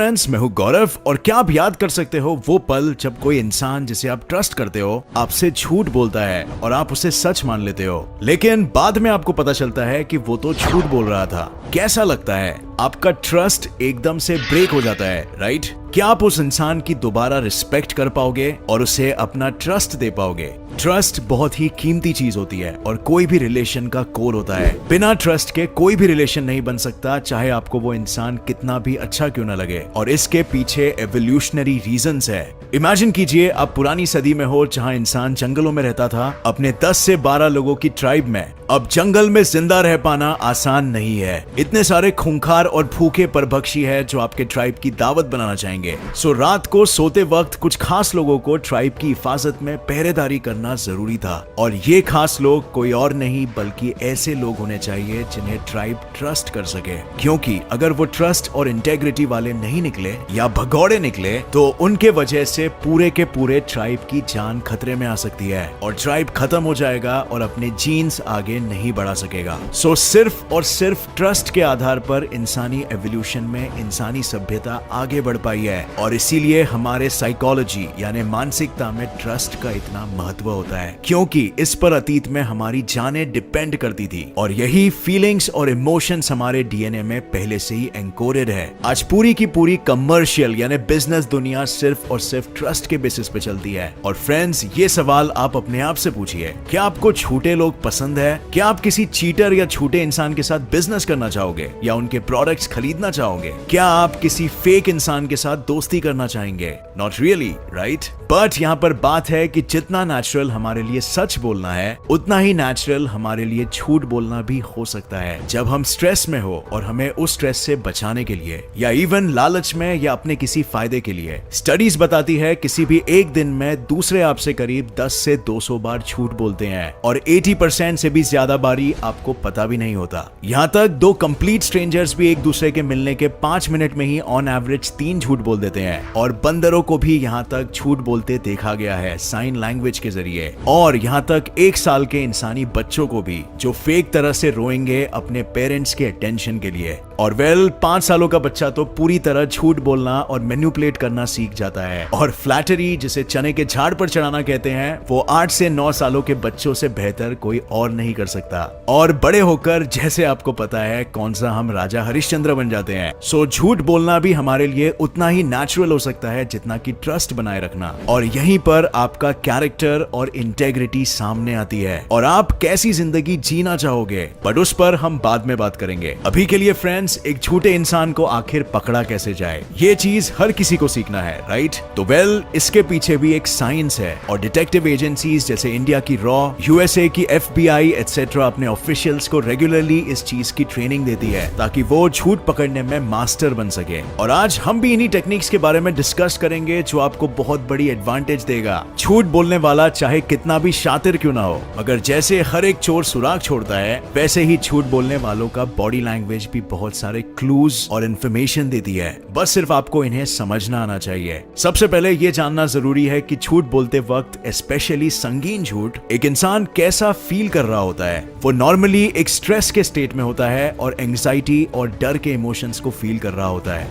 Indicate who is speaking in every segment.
Speaker 1: Friends, मैं हूं गौरव और क्या आप याद कर सकते हो वो पल जब कोई इंसान जिसे आप ट्रस्ट करते हो आपसे झूठ बोलता है और आप उसे सच मान लेते हो, लेकिन बाद में आपको पता चलता है कि वो तो झूठ बोल रहा था। कैसा लगता है? आपका ट्रस्ट एकदम से ब्रेक हो जाता है, राइट? क्या आप उस इंसान की दोबारा रिस्पेक्ट कर पाओगे और उसे अपना ट्रस्ट दे पाओगे? ट्रस्ट बहुत ही कीमती चीज होती है और कोई भी रिलेशन का कोर होता है। बिना ट्रस्ट के कोई भी रिलेशन नहीं बन सकता, चाहे आपको वो इंसान कितना भी अच्छा क्यों ना लगे। और इसके पीछे एवोल्यूशनरी रीजंस है। इमेजिन कीजिए आप पुरानी सदी में हो जहां इंसान जंगलों में रहता था अपने 10 से 12 लोगों की ट्राइब में। अब जंगल में जिंदा रह पाना आसान नहीं है। इतने सारे खूंखार और भूखे परभक्षी है जो आपके ट्राइब की दावत बनाना चाहेंगे। सो रात को सोते वक्त कुछ खास लोगों को ट्राइब की हिफाजत में पहरेदारी करना जरूरी था। और ये खास लोग कोई और नहीं बल्कि ऐसे लोग होने चाहिए जिन्हें ट्राइब ट्रस्ट कर सके, क्योंकि अगर वो ट्रस्ट और इंटेग्रिटी वाले नहीं निकले या भगौड़े निकले तो उनके वजह से पूरे के पूरे ट्राइब की जान खतरे में आ सकती है और ट्राइब खत्म हो जाएगा और अपने जीन्स आगे नहीं बढ़ा सकेगा। सो सिर्फ और सिर्फ ट्रस्ट के आधार पर इंसानी एवोल्यूशन में इंसानी सभ्यता आगे बढ़ पाई है और इसीलिए हमारे साइकोलॉजी यानी मानसिकता में ट्रस्ट का इतना महत्व होता है, क्योंकि इस पर अतीत में हमारी जानें डिपेंड करती थी और यही फीलिंग्स और इमोशंस हमारे डीएनए में पहले से ही एनकोडेड है। आज पूरी की पूरी कमर्शियल यानी बिजनेस दुनिया सिर्फ और सिर्फ ट्रस्ट के बेसिस पे चलती है। और फ्रेंड्स, ये सवाल आप अपने आप से पूछिए, क्या आपको झूठे लोग पसंद है? क्या आप किसी चीटर या झूठे इंसान के साथ बिजनेस करना चाहोगे या उनके प्रोडक्ट्स खरीदना चाहोगे? क्या आप किसी फेक इंसान के साथ दोस्ती करना चाहेंगे? Not really, right? बट यहाँ पर बात है कि जितना नेचुरल हमारे लिए सच बोलना है उतना ही नेचुरल हमारे लिए झूठ बोलना भी हो सकता है। जब हम स्ट्रेस में हो और हमें उस स्ट्रेस से बचाने के लिए या इवन लालच में या अपने किसी फायदे के लिए, स्टडीज बताती है किसी भी एक दिन में दूसरे आपसे करीब 10 से 200 बार झूठ बोलते हैं और 80% से भी ज्यादा बारी आपको पता भी नहीं होता। यहाँ तक दो कंप्लीट स्ट्रेंजर्स भी एक दूसरे के मिलने के 5 मिनट में ही ऑन एवरेज 3 झूठ बोल देते हैं। और बंदरों को भी यहाँ तक झूठ बोलते देखा गया है साइन लैंग्वेज के जरिए। और यहाँ तक 1 साल के इंसानी बच्चों को भी, जो फेक तरह से रोएंगे अपने पेरेंट्स के अटेंशन के लिए। और 5 सालों का बच्चा तो पूरी तरह झूठ बोलना और मैनिपुलेट करना सीख जाता है। और फ्लैटरी, जिसे चने के झाड़ पर चढ़ाना कहते हैं, वो 8 से 9 सालों के बच्चों से बेहतर कोई और नहीं कर सकता। और बड़े होकर जैसे आपको पता है कौन सा हम राजा हरिश्चंद्र बन जाते हैं। सो झूठ बोलना भी हमारे लिए उतना ही नेचुरल हो सकता है जितना कि ट्रस्ट बनाए रखना। और यहीं पर आपका कैरेक्टर और इंटेग्रिटी सामने आती है और आप कैसी जिंदगी जीना चाहोगे, बट उस पर हम बाद में बात करेंगे। अभी के लिए फ्रेंड्स, एक झूठे इंसान को आखिर पकड़ा कैसे जाए, ये चीज हर किसी को सीखना है, राइट? तो इसके पीछे भी एक साइंस है और डिटेक्टिव एजेंसीज जैसे इंडिया की रॉ, यूएसए की FBI एटसेट्रा अपने ऑफिशियल्स को रेगुलरली इस चीज की ट्रेनिंग देती है ताकि वो झूठ पकड़ने में मास्टर बन सके। और आज हम भी इन्हीं टेक्निक्स के बारे में डिस्कस करेंगे जो आपको बहुत बड़ी एडवांटेज देगा। झूठ बोलने वाला चाहे कितना भी शातिर क्यों ना हो, मगर जैसे हर एक चोर सुराग छोड़ता है वैसे ही झूठ बोलने वालों का बॉडी लैंग्वेज भी बहुत सारे क्लूज और इंफॉर्मेशन देती है। बस सिर्फ आपको इन्हें समझना आना चाहिए। सबसे पहले ये जानना जरूरी है कि झूठ बोलते वक्त, स्पेशली संगीन झूठ, एक इंसान कैसा फील कर रहा होता है। वो नॉर्मली एक स्ट्रेस के स्टेट में होता है और एंजाइटी और डर के इमोशंस को फील कर रहा होता है।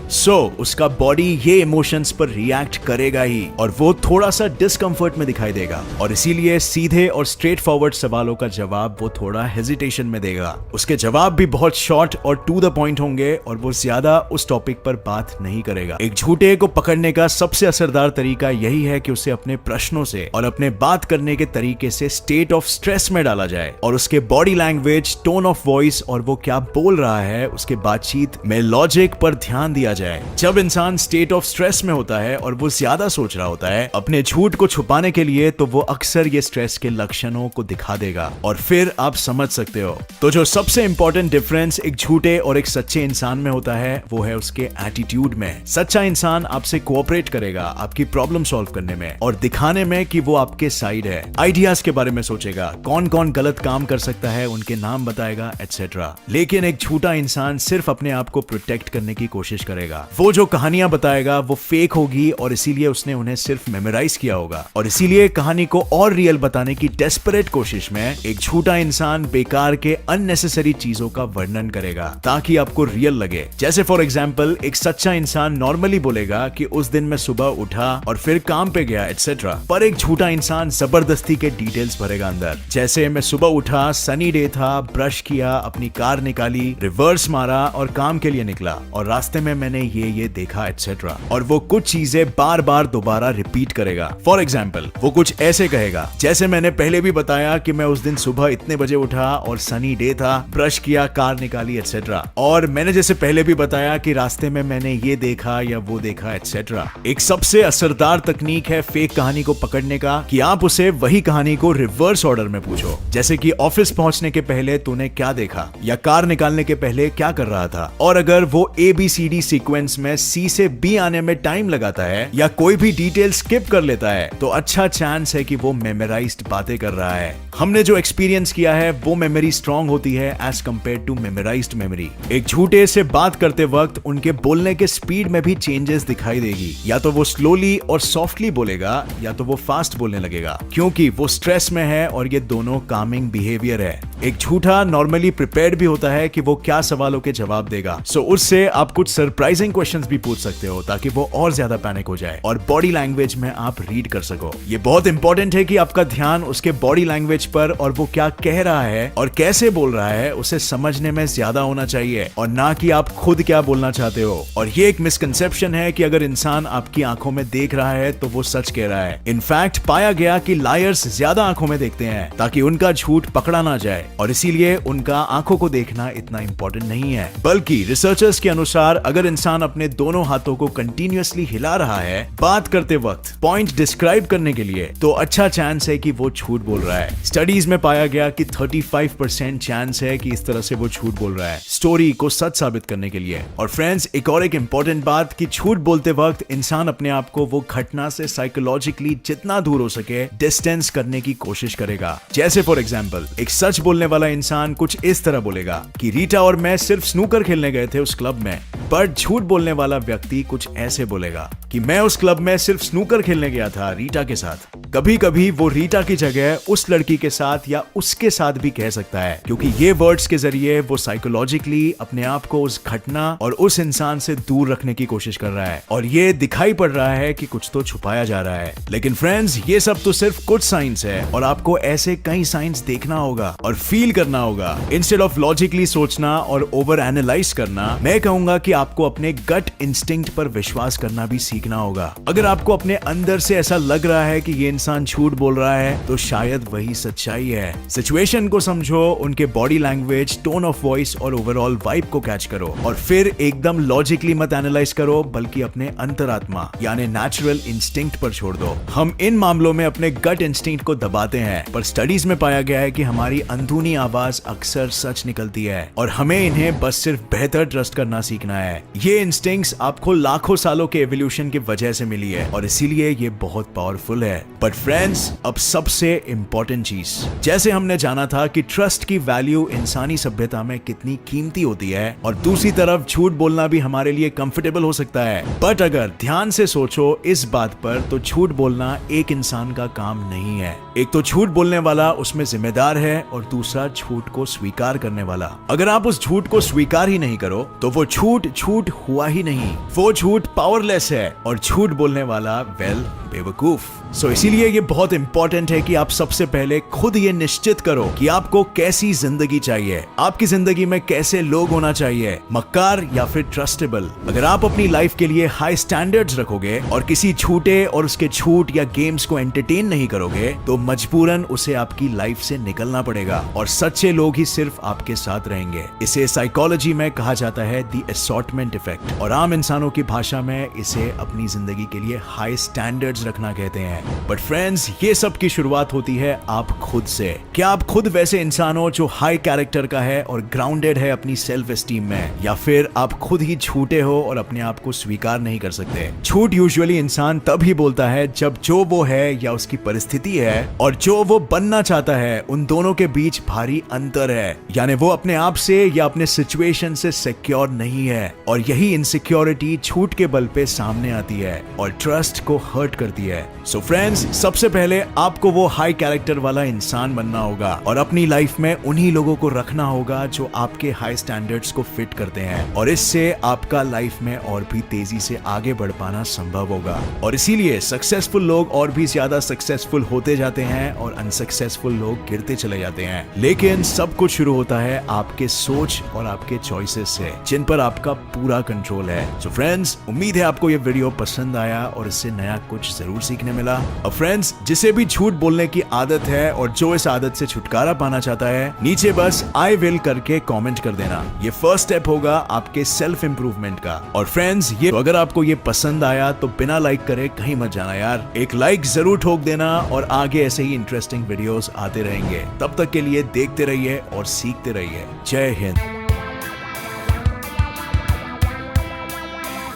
Speaker 1: उसका बॉडी ये इमोशंस पर रिएक्ट करेगा ही और वो थोड़ा सा डिस्कंफर्ट में दिखाई देगा और इसीलिए सीधे और स्ट्रेट फॉरवर्ड सवालों का जवाब वो थोड़ा हेजिटेशन में देगा। उसके जवाब भी बहुत शॉर्ट और टू द पॉइंट होंगे और वो ज्यादा उस टॉपिक पर बात नहीं करेगा। एक झूठे को पकड़ने का सबसे असरदार तरीका यही है कि उसे अपने प्रश्नों से और अपने बात करने के तरीके से स्टेट ऑफ स्ट्रेस में डाला जाए और उसके body language, tone of voice और वो क्या बोल रहा है उसके बातचीत में लॉजिक पर ध्यान दिया जाए। जब इंसान स्टेट ऑफ स्ट्रेस में होता है और वो ज्यादा सोच रहा होता है अपने झूठ को छुपाने के लिए, तो वो अक्सर ये स्ट्रेस के लक्षणों को दिखा देगा और फिर आप समझ सकते हो। तो जो सबसे इंपॉर्टेंट डिफरेंस एक झूठे और एक सच्चे इंसान में होता है वो है उसके एटीट्यूड में। सच्चा इंसान आपसे कोऑपरेट करेगा आपकी प्रॉब्लम सॉल्व करने में और दिखाने में कि वो आपके साइड है। आइडियाज के बारे में सोचेगा, कौन कौन गलत काम कर सकता है उनके नाम बताएगा एटसेट्रा। लेकिन एक झूठा इंसान सिर्फ अपने आप को प्रोटेक्ट करने की कोशिश करेगा। वो जो कहानियां बताएगा वो फेक होगी और इसीलिए उसने उन्हें सिर्फ मेमोराइज किया होगा और इसीलिए कहानी को और रियल बताने की डेस्परेट कोशिश में एक झूठा इंसान बेकार के अननेसेसरी चीजों का वर्णन करेगा ताकि आपको रियल लगे। जैसे फॉर एग्जाम्पल एक सच्चा इंसान नॉर्मली बोलेगा कि उस दिन मैं सुबह उठा और फिर काम पे गया एटसेट्रा, पर एक झूठा इंसान जबरदस्ती के डिटेल्स भरेगा अंदर। जैसे मैं सुबह उठा, सनी डे था, ब्रश किया, अपनी कार निकाली, रिवर्स मारा और काम के लिए निकला और रास्ते में मैंने ये देखा एटसेट्रा, और वो कुछ चीजें बार बार दोबारा रिपीट करेगा। फॉर एग्जाम्पल वो कुछ ऐसे कहेगा, जैसे मैंने पहले भी बताया कि मैं उस दिन सुबह इतने बजे उठा और सनी डे था, ब्रश किया, कार निकाली एटसेट्रा, और मैंने जैसे पहले भी बताया कि रास्ते में मैंने ये देखा या वो देखा एटसेट्रा। एक सबसे असरदार तकनीक है फेक कहानी को पकड़ने का कि आप उसे वही कहानी को रिवर्स ऑर्डर में पूछो। जैसे कि ऑफिस पहुंचने के पहले तूने क्या देखा, या कार निकालने के पहले क्या कर रहा था। और अगर वो ABCD सीक्वेंस में C से B आने में टाइम लगाता है या कोई भी डिटेल स्किप कर लेता है तो अच्छा चांस है कि वो मेमोराइज्ड बातें कर रहा है। हमने जो एक्सपीरियंस किया है वो मेमोरी स्ट्रांग होती है as compare to memorized memory. एक झूठे से बात करते वक्त उनके बोलने के स्पीड में भी चेंजेस दिखाई देगी। या तो वो स्लोली और सॉफ्टली बोलेगा या तो वो फास्ट बोलने लगेगा, क्योंकि वो स्ट्रेस में है और ये दोनों कामिंग बिहेवियर है। एक झूठा नॉर्मली प्रिपेयर्ड भी होता है कि वो क्या सवालों के जवाब देगा, सो उससे आप कुछ सरप्राइजिंग क्वेश्चंस भी पूछ सकते हो ताकि वो और ज्यादा पैनिक हो जाए और बॉडी लैंग्वेज में आप रीड कर सको। ये बहुत इंपॉर्टेंट है कि आपका ध्यान उसके बॉडी लैंग्वेज पर और वो क्या कह रहा है और कैसे बोल रहा है उसे समझने में ज्यादा होना चाहिए, और ना कि आप खुद क्या बोलना चाहते हो। और ये एक मिसकंसेप्शन है कि अगर इंसान आपकी आंखों में देख रहा है तो वो सच कह रहा है। इनफैक्ट पाया गया कि लायर्स ज्यादा आंखों में देखते हैं ताकि उनका झूठ पकड़ा ना जाए, और इसीलिए उनका आंखों को देखना इतना इंपॉर्टेंट नहीं है। बल्कि रिसर्चर्स के अनुसार अगर इंसान अपने दोनों हाथों को कंटिन्यूअसली हिला रहा है बात करते वक्त पॉइंट डिस्क्राइब करने के लिए, तो अच्छा चांस है कि वो झूठ बोल रहा है। स्टडीज में पाया गया कि 35% चांस है कि इस तरह से वो झूठ बोल रहा है स्टोरी को सच साबित करने के लिए। और फ्रेंड्स, एक और एक इंपॉर्टेंट बात कि झूठ बोलते वक्त इंसान अपने आप को वो घटना से साइकोलॉजिकली जितना दूर हो सके डिस्टेंस करने की कोशिश करेगा। जैसे फॉर एग्जांपल एक सच बोलने वाला इंसान कुछ इस तरह बोलेगा कि रीटा और मैं सिर्फ स्नूकर खेलने गए थे उस क्लब में, बट झूठ बोलने वाला व्यक्ति कुछ ऐसे बोलेगा कि मैं उस क्लब में सिर्फ स्नूकर खेलने गया था रीटा के साथ। कभी कभी वो रीटा की जगह उस लड़की के साथ या उसके साथ भी कह सकता है, क्योंकि ये वर्ड्स के जरिए वो साइकोलॉजिकली अपने आप को उस घटना और उस इंसान से दूर रखने की कोशिश कर रहा है, और ये दिखाई पड़ रहा है कि कुछ तो छुपाया जा रहा है। लेकिन फ्रेंड्स, ये सब तो सिर्फ कुछ साइंस है और आपको ऐसे कई साइंस देखना होगा और फील करना होगा। इंस्टेड ऑफ लॉजिकली सोचना और ओवर एनालाइज करना, मैं कहूंगा कि आपको अपने गट इंस्टिंक्ट पर विश्वास करना भी सीखना होगा। अगर आपको अपने अंदर से ऐसा लग रहा है कि ये इंसान झूठ बोल रहा है तो शायद वही सच्चाई है। सिचुएशन को समझो, उनके body language, tone of voice और ओवरऑल वाइब को कैच करो, और फिर एकदम लॉजिकली मत एनालाइज करो बल्कि अपने अंतरात्मा यानी नेचुरल इंस्टिंक्ट पर छोड़ दो। हम इन मामलों में अपने गट इंस्टिंक्ट को दबाते हैं, पर स्टडीज में पाया गया है कि हमारी अंदरूनी आवाज अक्सर सच निकलती है और हमें इन्हें बस सिर्फ बेहतर ट्रस्ट करना सीखना है। ये इंस्टिंक्ट्स आपको लाखों सालों के एवोल्यूशन की वजह से मिली है और इसीलिए ये बहुत पावरफुल है। बट फ्रेंड्स, अब सबसे इंपॉर्टेंट चीज, जैसे हमने जाना था कि ट्रस्ट की वैल्यू इंसानी सभ्यता में कितनी कीमती होती है, और दूसरी तरफ झूठ बोलना भी हमारे लिए कंफर्टेबल हो सकता है। बट अगर ध्यान से सोचो इस बात पर, तो झूठ बोलना एक इंसान का काम नहीं है। एक तो झूठ बोलने वाला उसमें जिम्मेदार है और दूसरा झूठ को स्वीकार करने वाला। अगर आप उस झूठ को स्वीकार ही नहीं करो तो वो झूठ झूठ हुआ ही नहीं, वो झूठ पावरलेस है और झूठ बोलने वाला बेवकूफ। सो इसीलिए ये बहुत इंपॉर्टेंट है कि आप सबसे पहले खुद ये निश्चित करो कि आपको कैसी जिंदगी चाहिए, आपकी जिंदगी में कैसे लोग होना चाहिए, मक्कार या फिर ट्रस्टेबल। अगर आप अपनी लाइफ के लिए हाई स्टैंडर्ड्स रखोगे और किसी झूठे और उसके झूठ या गेम्स को एंटरटेन नहीं करोगे तो मजबूरन उसे आपकी लाइफ से निकलना पड़ेगा और सच्चे लोग ही सिर्फ आपके साथ रहेंगे। इसे साइकोलॉजी में कहा जाता है द असॉर्टमेंट इफेक्ट, और आम इंसानों की भाषा में इसे अपनी जिंदगी के लिए हाई स्टैंडर्ड्स रखना कहते हैं। बट फ्रेंड्स, ये सब की शुरुआत होती है आप खुद से। क्या आप खुद वैसे इंसान हो जो हाई कैरेक्टर का है और ग्राउंडेड है अपनी सेल्फ एस्टीम में, या फिर आप खुद ही झूठे हो और अपने आप को स्वीकार नहीं कर सकते? झूठ यूजुअली इंसान तब ही बोलता है जब जो वो है या उसकी परिस्थिति है और जो वो बनना चाहता है उन दोनों के बीच भारी अंतर है, यानी वो अपने आप से या अपने सिचुएशन से सिक्योर नहीं है, और यही इनसिक्योरिटी झूठ के बल पे सामने आती है और ट्रस्ट को हर्ट करती है। सो फ्रेंड्स, सबसे पहले आपको वो हाई कैरेक्टर वाला इंसान बनना होगा और अपनी लाइफ में उन्हीं लोगों को रखना होगा जो आपके हाई स्टैंडर्ड्स को फिट करते हैं, और इससे आपका लाइफ में और भी तेजी से आगे बढ़ पाना संभव होगा। और इसीलिए सक्सेसफुल लोग और भी ज्यादा सक्सेसफुल होते जाते हैं और अनसक्सेसफुल लोग गिरते चले जाते हैं। लेकिन सब कुछ शुरू होता है आपके सोच और आपके चॉइसेस से, जिन पर आपका पूरा कंट्रोल है। सो फ्रेंड्स, उम्मीद है आपको ये वीडियो पसंद आया और इससे नया कुछ जरूर सीखने मिला। और फ्रेंड्स, जिसे भी झूठ बोलने की आदत है और जो इस आदत से छुटकारा पाना चाहता है, नीचे बस आई विल करके कमेंट कर देना। ये फर्स्ट स्टेप होगा आपके सेल्फ इंप्रूवमेंट का। और फ्रेंड्स, ये अगर आपको ये पसंद आया तो बिना लाइक करे कहीं मत जाना यार, एक लाइक जरूर ठोक देना और आगे ऐसे ही इंटरेस्टिंग वीडियोस आते रहेंगे। तब तक के लिए देखते रहिए और सीखते रहिए। जय हिंद।